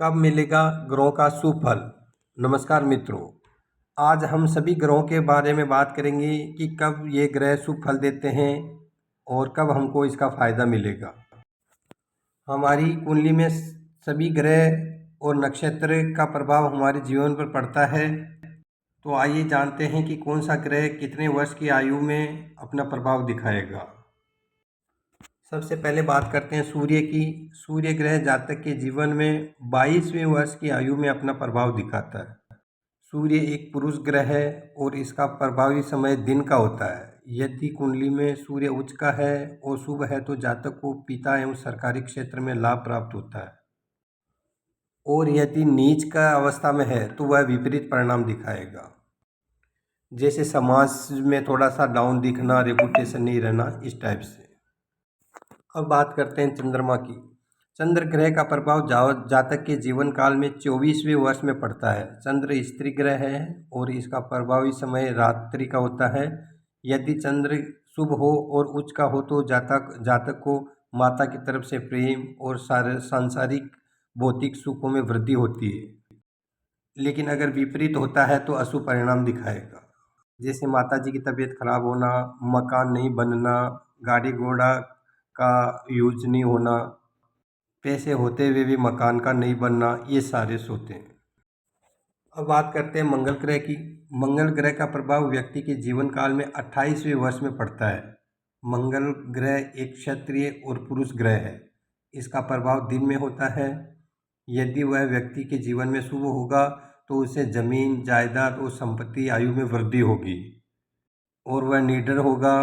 कब मिलेगा ग्रहों का शुभ फल। नमस्कार मित्रों, आज हम सभी ग्रहों के बारे में बात करेंगे कि कब ये ग्रह शुभ फल देते हैं और कब हमको इसका फायदा मिलेगा। हमारी कुंडली में सभी ग्रह और नक्षत्र का प्रभाव हमारे जीवन पर पड़ता है। तो आइए जानते हैं कि कौन सा ग्रह कितने वर्ष की आयु में अपना प्रभाव दिखाएगा। सबसे पहले बात करते हैं सूर्य की। सूर्य ग्रह जातक के जीवन में 22वें वर्ष की आयु में अपना प्रभाव दिखाता है। सूर्य एक पुरुष ग्रह है और इसका प्रभावी समय दिन का होता है। यदि कुंडली में सूर्य उच्च का है और शुभ है तो जातक को पिता एवं सरकारी क्षेत्र में लाभ प्राप्त होता है, और यदि नीच का अवस्था में है तो वह विपरीत परिणाम दिखाएगा, जैसे समाज में थोड़ा सा डाउन दिखना, रेपुटेशन नहीं रहना, इस टाइप से। अब बात करते हैं चंद्रमा की। चंद्र ग्रह का प्रभाव जातक के जीवन काल में 24वें वर्ष में पड़ता है। चंद्र स्त्री ग्रह है और इसका प्रभावी समय रात्रि का होता है। यदि चंद्र शुभ हो और उच्च का हो तो जातक को माता की तरफ से प्रेम और सांसारिक भौतिक सुखों में वृद्धि होती है। लेकिन अगर विपरीत होता है तो अशुभ परिणाम दिखाएगा, जैसे माता जी की तबीयत खराब होना, मकान नहीं बनना, गाड़ी घोड़ा का यूज नहीं होना, पैसे होते हुए भी मकान का नहीं बनना, ये सारे होते हैं। अब बात करते हैं मंगल ग्रह की। मंगल ग्रह का प्रभाव व्यक्ति के जीवन काल में 28वें वर्ष में पड़ता है। मंगल ग्रह एक क्षत्रिय और पुरुष ग्रह है। इसका प्रभाव दिन में होता है। यदि वह व्यक्ति के जीवन में शुभ होगा तो उसे जमीन जायदाद और संपत्ति आयु में वृद्धि होगी, और वह निडर होगा,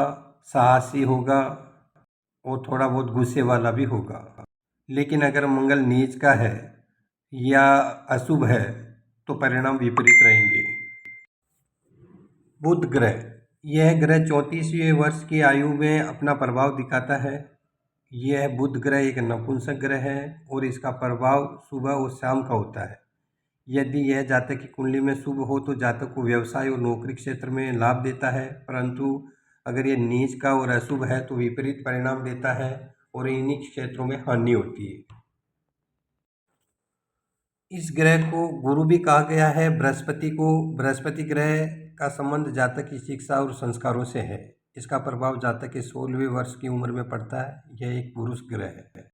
साहसी होगा और थोड़ा बहुत गुस्से वाला भी होगा। लेकिन अगर मंगल नीच का है या अशुभ है तो परिणाम विपरीत रहेंगे। बुध ग्रह, यह ग्रह 34वें वर्ष की आयु में अपना प्रभाव दिखाता है। यह बुध ग्रह एक नपुंसक ग्रह है और इसका प्रभाव सुबह और शाम का होता है। यदि यह जातक की कुंडली में शुभ हो तो जातक को व्यवसाय और नौकरी क्षेत्र में लाभ देता है, परंतु अगर ये नीच का और अशुभ है तो विपरीत परिणाम देता है और इन्हीं क्षेत्रों में हानि होती है। इस ग्रह को गुरु भी कहा गया है। बृहस्पति ग्रह का संबंध जातक की शिक्षा और संस्कारों से है। इसका प्रभाव जातक के 16वें वर्ष की उम्र में पड़ता है। यह एक पुरुष ग्रह है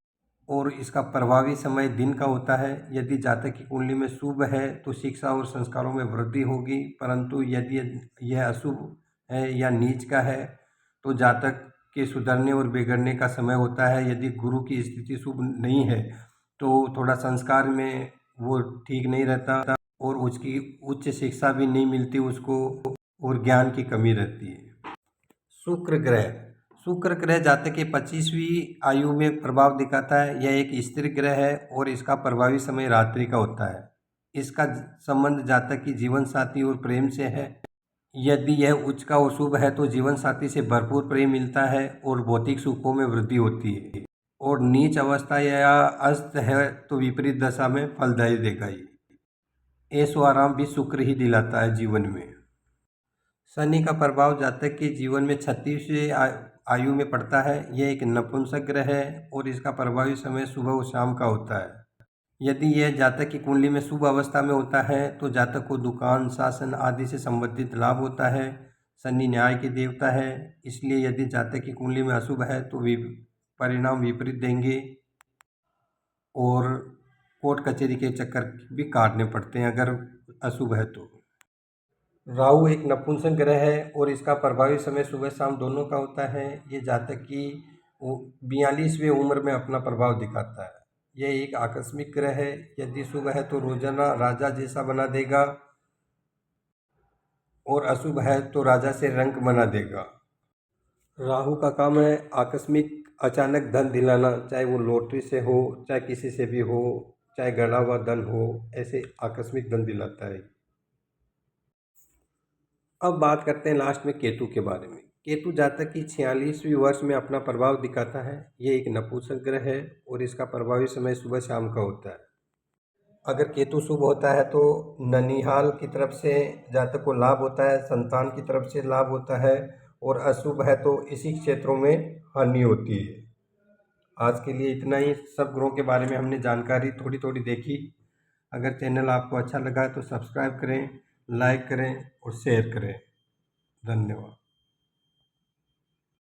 और इसका प्रभावी समय दिन का होता है। यदि जातक की कुंडली में शुभ है तो शिक्षा और संस्कारों में वृद्धि होगी, परंतु यदि यह अशुभ है या नीच का है तो जातक के सुधरने और बिगड़ने का समय होता है। यदि गुरु की स्थिति शुभ नहीं है तो थोड़ा संस्कार में वो ठीक नहीं रहता और उसकी उच्च शिक्षा भी नहीं मिलती उसको, और ज्ञान की कमी रहती है। शुक्र ग्रह जातक के 25वीं आयु में प्रभाव दिखाता है। यह एक स्थिर ग्रह है और इसका प्रभावी समय रात्रि का होता है। इसका संबंध जातक की जीवन साथी और प्रेम से है। यदि यह उच्च का और शुभ है तो जीवन साथी से भरपूर प्रेम मिलता है और भौतिक सुखों में वृद्धि होती है, और नीच अवस्था या अस्त है तो विपरीत दशा में फलदायी देगा ही। ऐशो आराम भी शुक्र ही दिलाता है जीवन में। शनि का प्रभाव जातक के जीवन में 36वें आयु में पड़ता है। यह एक नपुंसक ग्रह है और इसका प्रभावी समय सुबह और शाम का होता है। यदि यह जातक की कुंडली में शुभ अवस्था में होता है तो जातक को दुकान, शासन आदि से संबंधित लाभ होता है। शनि न्याय के देवता है, इसलिए यदि जातक की कुंडली में अशुभ है तो परिणाम विपरीत देंगे और कोर्ट कचहरी के चक्कर भी काटने पड़ते हैं अगर अशुभ है तो। राहु एक नपुंसक ग्रह है और इसका प्रभावी समय सुबह शाम दोनों का होता है। ये जातक की 42वें उम्र में अपना प्रभाव दिखाता है। यह एक आकस्मिक ग्रह है। यदि शुभ है तो रोजाना राजा जैसा बना देगा और अशुभ है तो राजा से रंक बना देगा। राहु का काम है आकस्मिक अचानक धन दिलाना, चाहे वो लॉटरी से हो, चाहे किसी से भी हो, चाहे गड़ा हुआ धन हो, ऐसे आकस्मिक धन दिलाता है। अब बात करते हैं लास्ट में केतु के बारे में। केतु जातक की 46वीं वर्ष में अपना प्रभाव दिखाता है। ये एक नपुंसक ग्रह है और इसका प्रभावी समय सुबह शाम का होता है। अगर केतु शुभ होता है तो ननिहाल की तरफ से जातक को लाभ होता है, संतान की तरफ से लाभ होता है, और अशुभ है तो इसी क्षेत्रों में हानि होती है। आज के लिए इतना ही। सब ग्रहों के बारे में हमने जानकारी थोड़ी थोड़ी देखी। अगर चैनल आपको अच्छा लगा तो सब्सक्राइब करें, लाइक करें और शेयर करें। धन्यवाद।